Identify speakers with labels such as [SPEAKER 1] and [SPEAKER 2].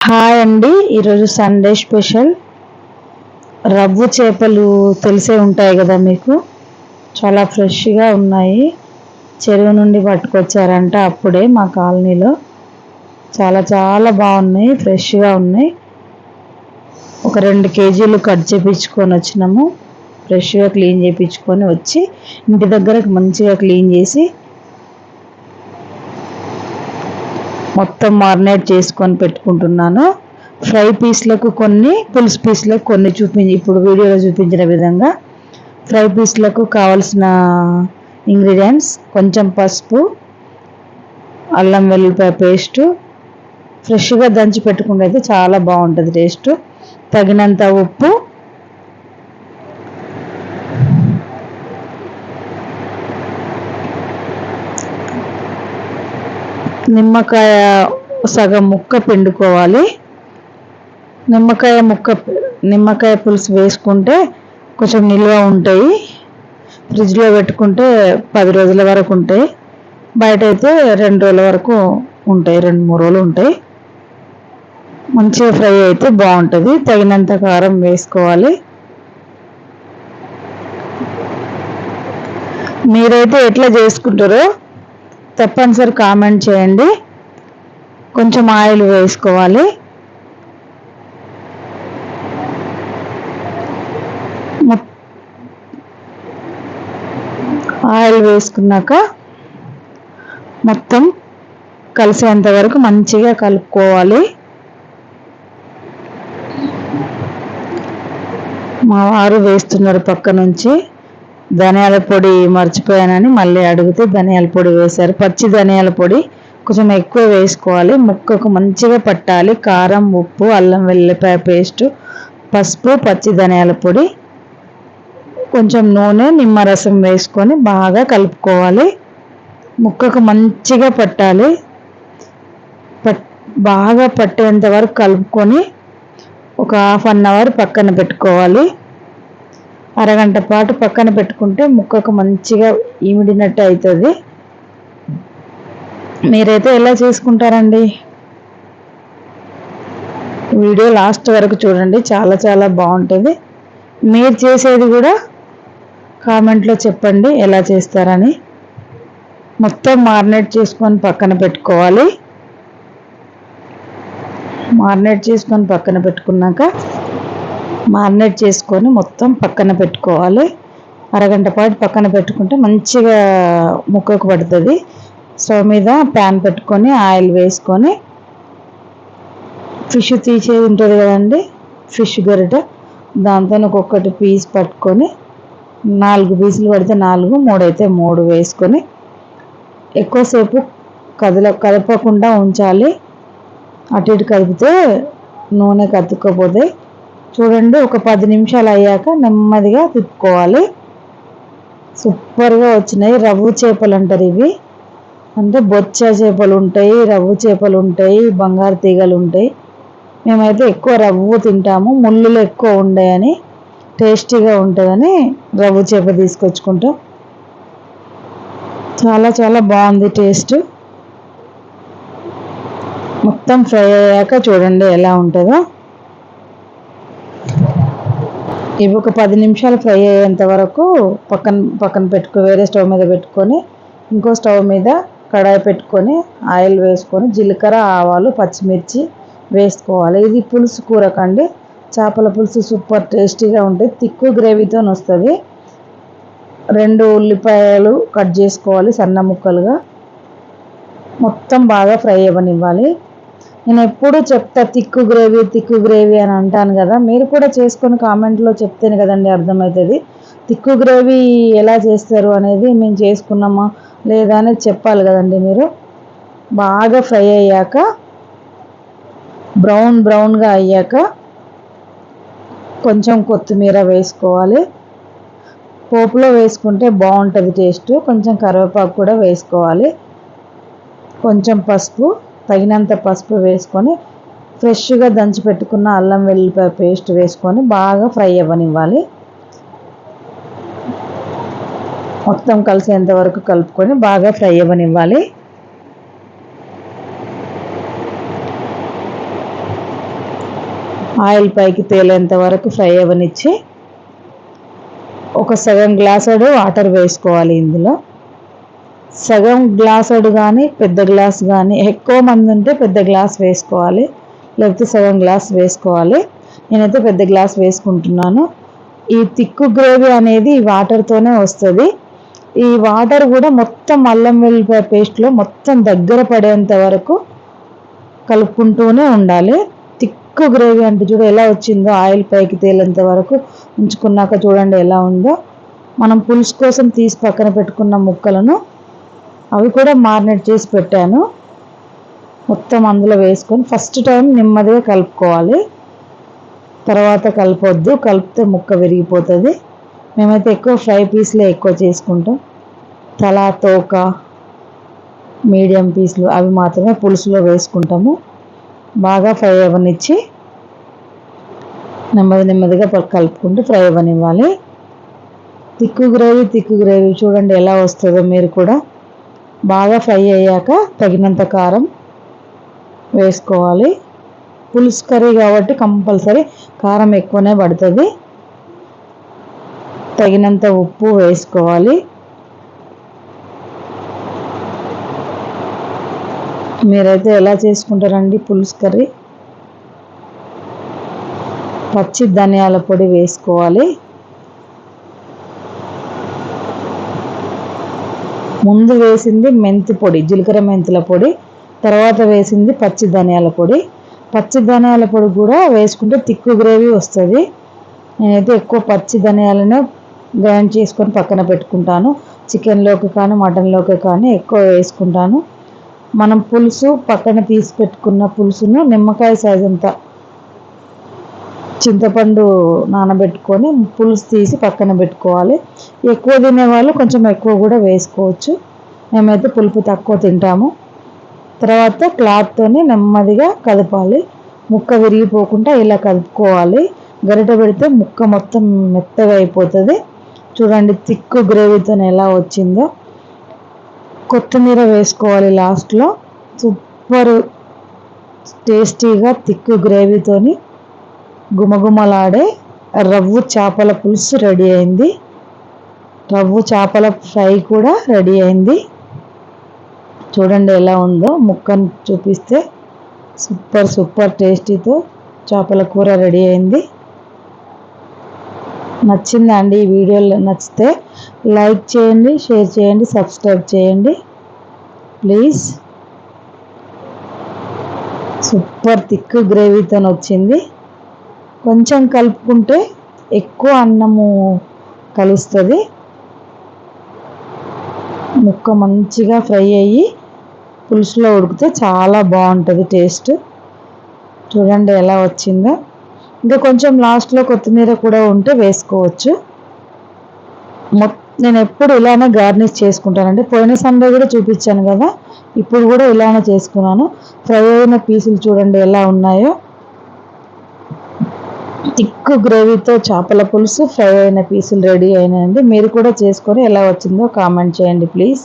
[SPEAKER 1] Hi అండి. ఈరోజు Sunday special రవ్వు చేపలు తెలిసే ఉంటాయి కదా మీకు. చాలా ఫ్రెష్గా ఉన్నాయి. చెరువు నుండి పట్టుకొచ్చారంట అప్పుడే మా కాలనీలో. చాలా చాలా బాగున్నాయి, ఫ్రెష్గా ఉన్నాయి. ఒక 2 కేజీలు కట్ చేయించుకొని వచ్చినాము. ఫ్రెష్గా క్లీన్ చేయించుకొని వచ్చి ఇంటి దగ్గర మంచిగా క్లీన్ చేసి మొత్తం మారినేట్ చేసుకొని పెట్టుకుంటున్నాను. ఫ్రై పీస్లకు కొన్ని, పులుసు పీస్లకు కొన్ని ఇప్పుడు వీడియోలో చూపించిన విధంగా. ఫ్రై పీస్లకు కావలసిన ఇంగ్రీడియంట్స్: కొంచెం పసుపు, అల్లం వెల్లుల్లిపాయ పేస్టు, ఫ్రెష్గా దంచి పెట్టుకుంటే అయితే చాలా బాగుంటుంది టేస్ట్. తగినంత ఉప్పు, నిమ్మకాయ సగం ముక్క పిండుకోవాలి. నిమ్మకాయ పులుసు వేసుకుంటే కొంచెం నిల్వ ఉంటాయి. ఫ్రిడ్జ్లో పెట్టుకుంటే 10 రోజుల వరకు ఉంటాయి. బయట అయితే 2 రోజుల వరకు ఉంటాయి, 2-3 రోజులు ఉంటాయి. మంచిగా ఫ్రై అయితే బాగుంటుంది. తగినంత కారం వేసుకోవాలి. మీరైతే ఎట్లా చేసుకుంటారో తప్పనిసరి కామెంట్ చేయండి. కొంచెం ఆయిల్ వేసుకోవాలి. ఆయిల్ వేసుకున్నాక మొత్తం కలిసేంత వరకు మంచిగా కలుపుకోవాలి. మా వారు వేస్తున్నారు పక్క నుంచి. ధనియాల పొడి మర్చిపోయానని మళ్ళీ అడిగితే ధనియాల పొడి వేశారు. పచ్చి ధనియాల పొడి కొంచెం ఎక్కువ వేసుకోవాలి. ముక్కకు మంచిగా పట్టాలి. కారం, ఉప్పు, అల్లం వెల్లుల్లిపాయ పేస్టు, పసుపు, పచ్చి ధనియాల పొడి, కొంచెం నూనె, నిమ్మరసం వేసుకొని బాగా కలుపుకోవాలి. ముక్కకు మంచిగా పట్టాలి. బాగా పట్టేంత వరకు కలుపుకొని ఒక 1/2 అవర్ పక్కన పెట్టుకోవాలి. అరగంట పాటు పక్కన పెట్టుకుంటే ముక్కకు మంచిగా ఇమిడినట్టు అవుతుంది. మీరైతే ఎలా చేసుకుంటారండి? వీడియో లాస్ట్ వరకు చూడండి, చాలా చాలా బాగుంటుంది. మీరు చేసేది కూడా కామెంట్లో చెప్పండి ఎలా చేస్తారని. మొత్తం మారినేట్ చేసుకొని పక్కన పెట్టుకోవాలి. మారినేట్ చేసుకొని పక్కన పెట్టుకున్నాక మారినేట్ చేసుకొని మొత్తం పక్కన పెట్టుకోవాలి. అరగంట పాటు పక్కన పెట్టుకుంటే మంచిగా ముక్కకు పడుతుంది. స్టవ్ మీద ప్యాన్ పెట్టుకొని ఆయిల్ వేసుకొని ఫిష్ తీసేది ఉంటుంది కదండి, ఫిష్ గరిట, దాంతో ఒక్కొక్కటి పీస్ పట్టుకొని 4 పీసులు పడితే 4, 3 అయితే 3 వేసుకొని ఎక్కువసేపు కదపకుండా ఉంచాలి. అటు ఇటు కదిపితే నూనె కత్తుక్కపోతే. చూడండి, ఒక 10 నిమిషాలు అయ్యాక నెమ్మదిగా తిప్పుకోవాలి. సూపర్గా వచ్చినాయి. రవ్వు చేపలు అంటారు ఇవి. అంటే బొచ్చ చేపలు ఉంటాయి, రవ్వు చేపలు ఉంటాయి, బంగారు తీగలు ఉంటాయి. మేమైతే ఎక్కువ రవ్వు తింటాము, ముళ్ళులు ఎక్కువ ఉండేయని, టేస్టీగా ఉంటుందని రవ్వు చేప తీసుకొచ్చుకుంటాం. చాలా చాలా బాగుంది టేస్ట్. మొత్తం ఫ్రై అయ్యాక చూడండి ఎలా ఉంటుందో. ఇవి ఒక 10 నిమిషాలు ఫ్రై అయ్యేంత వరకు పక్కన వేరే స్టవ్ మీద పెట్టుకొని ఇంకో స్టవ్ మీద కడాయి పెట్టుకొని ఆయిల్ వేసుకొని జీలకర్ర, ఆవాలు, పచ్చిమిర్చి వేసుకోవాలి. ఇది పులుసు కూరకండి, చేపల పులుసు సూపర్ టేస్టీగా ఉంటుంది. తిక్కు గ్రేవీతో వస్తుంది. 2 ఉల్లిపాయలు కట్ చేసుకోవాలి సన్న ముక్కలుగా. మొత్తం బాగా ఫ్రై అవ్వనివ్వాలి. నేను ఎప్పుడు చెప్తా తిక్కు గ్రేవీ అని అంటాను కదా, మీరు కూడా చేసుకొని కామెంట్లో చెప్తేనే కదండి అర్థమవుతుంది. తిక్కు గ్రేవీ ఎలా చేస్తారు అనేది మేము చేసుకున్నామా లేదా అనేది చెప్పాలి కదండి మీరు. బాగా ఫ్రై అయ్యాక బ్రౌన్గా అయ్యాక కొంచెం కొత్తిమీర వేసుకోవాలి. పోపులో వేసుకుంటే బాగుంటుంది టేస్ట్. కొంచెం కరివేపాకు కూడా వేసుకోవాలి. కొంచెం పసుపు, తగినంత పసుపు వేసుకొని ఫ్రెష్గా దంచి పెట్టుకున్న అల్లం వెల్లుల్లిపాయ పేస్ట్ వేసుకొని బాగా ఫ్రై అవ్వనివ్వాలి. మొత్తం కలిసేంత వరకు కలుపుకొని బాగా ఫ్రై అవ్వనివ్వాలి. ఆయిల్ పైకి తేలేంత వరకు ఫ్రై అవ్వనిచ్చి ఒక సగం గ్లాసుడు వాటర్ వేసుకోవాలి. ఇందులో సగం గ్లాసుడు కానీ పెద్ద గ్లాస్ కానీ, ఎక్కువ మంది ఉంటే పెద్ద గ్లాస్ వేసుకోవాలి, లేకపోతే సగం గ్లాస్ వేసుకోవాలి. నేనైతే పెద్ద గ్లాస్ వేసుకుంటున్నాను. ఈ తిక్కు గ్రేవీ అనేది ఈ వాటర్తోనే వస్తుంది. ఈ వాటర్ కూడా మొత్తం అల్లం వెల్లిపాయ పేస్ట్లో మొత్తం దగ్గర పడేంత వరకు కలుపుకుంటూనే ఉండాలి. తిక్కు గ్రేవీ అంటే చూడు ఎలా వచ్చిందో, ఆయిల్ పైకి తేలేంత వరకు ఉంచుకున్నాక చూడండి ఎలా ఉందో. మనం పులుసు కోసం తీసి పక్కన పెట్టుకున్న ముక్కలను అవి కూడా మారినేట్ చేసి పెట్టాను. మొత్తం అందులో వేసుకొని ఫస్ట్ టైం నెమ్మదిగా కలుపుకోవాలి, తర్వాత కలపొద్దు, కలిపితే ముక్క విరిగిపోతుంది. మేమైతే ఎక్కువ ఫ్రై పీస్లే ఎక్కువ చేసుకుంటాం. తల, తోక, మీడియం పీసులు అవి మాత్రమే పులుసులో వేసుకుంటాము. బాగా ఫ్రై అవ్వనిచ్చి నెమ్మదిగా కలుపుకుంటూ ఫ్రై అవ్వనివ్వాలి. తిక్కు గ్రేవీ చూడండి ఎలా వస్తుందో. మీరు కూడా బాగా ఫ్రై అయ్యాక తగినంత కారం వేసుకోవాలి. పులుసు కర్రీ కాబట్టి కంపల్సరీ కారం ఎక్కువనే పడుతుంది. తగినంత ఉప్పు వేసుకోవాలి. మీరైతే ఎలా చేసుకుంటారండి పులుసు కర్రీ? పచ్చి ధనియాల పొడి వేసుకోవాలి. ముందు వేసింది మెంతి పొడి, జీలకర్ర మెంతుల పొడి, తర్వాత వేసింది పచ్చి ధనియాల పొడి. పచ్చి ధనియాల పొడి కూడా వేసుకుంటే తిక్కు గ్రేవీ వస్తుంది. నేనైతే ఎక్కువ పచ్చి ధనియాలను గ్రైండ్ చేసుకొని పక్కన పెట్టుకుంటాను. చికెన్లోకి కానీ మటన్లోకి కానీ ఎక్కువ వేసుకుంటాను. మనం పులుసు పక్కన తీసి పెట్టుకున్న పులుసును నిమ్మకాయ సైజ్ అంత చింతపండు నానబెట్టుకొని పులుసు తీసి పక్కన పెట్టుకోవాలి. ఎక్కువ తినేవాళ్ళు కొంచెం ఎక్కువ కూడా వేసుకోవచ్చు. మేమైతే పులుపు తక్కువ తింటాము. తర్వాత క్లాత్తోని నెమ్మదిగా కదపాలి. ముక్క విరిగిపోకుండా ఇలా కలుపుకోవాలి. గరిటె పెడితే ముక్క మొత్తం మెత్తగా అయిపోతుంది. చూడండి తిక్కు గ్రేవీతో ఎలా వచ్చిందో. కొత్తిమీర వేసుకోవాలి లాస్ట్లో. సూపర్ టేస్టీగా తిక్కు గ్రేవీతోని గుమగుమలాడే రవ్వు చేపల పులుసు రెడీ అయింది. రవ్వు చేపల ఫ్రై కూడా రెడీ అయింది. చూడండి ఎలా ఉందో. ముక్కను చూపిస్తే సూపర్ టేస్టీతో చేపల కూర రెడీ అయింది. నచ్చిందా అండి? ఈ వీడియోలో నచ్చితే లైక్ చేయండి, షేర్ చేయండి, సబ్స్క్రైబ్ చేయండి ప్లీజ్. సూపర్ తిక్కు గ్రేవీతో వచ్చింది. కొంచెం కలుపుకుంటే ఎక్కువ అన్నము కలుస్తుంది. ముక్క మంచిగా ఫ్రై అయ్యి పులుసులో ఉడికితే చాలా బాగుంటుంది టేస్ట్. చూడండి ఎలా వచ్చిందో. ఇంకా కొంచెం లాస్ట్లో కొత్తిమీర కూడా ఉంటే వేసుకోవచ్చు. నేను ఎప్పుడు ఇలానే గార్నిష్ చేసుకుంటానండి. పోయిన సండే కూడా చూపించాను కదా, ఇప్పుడు కూడా ఇలానే చేసుకున్నాను. ఫ్రై అయిన పీసులు చూడండి ఎలా ఉన్నాయో. తిక్కు గ్రేవీతో చేపల పులుసు ఫ్రై అయిన పీసులు రెడీ అయినాయండి. మీరు కూడా చేసుకొని ఎలా వచ్చిందో కామెంట్ చేయండి ప్లీజ్.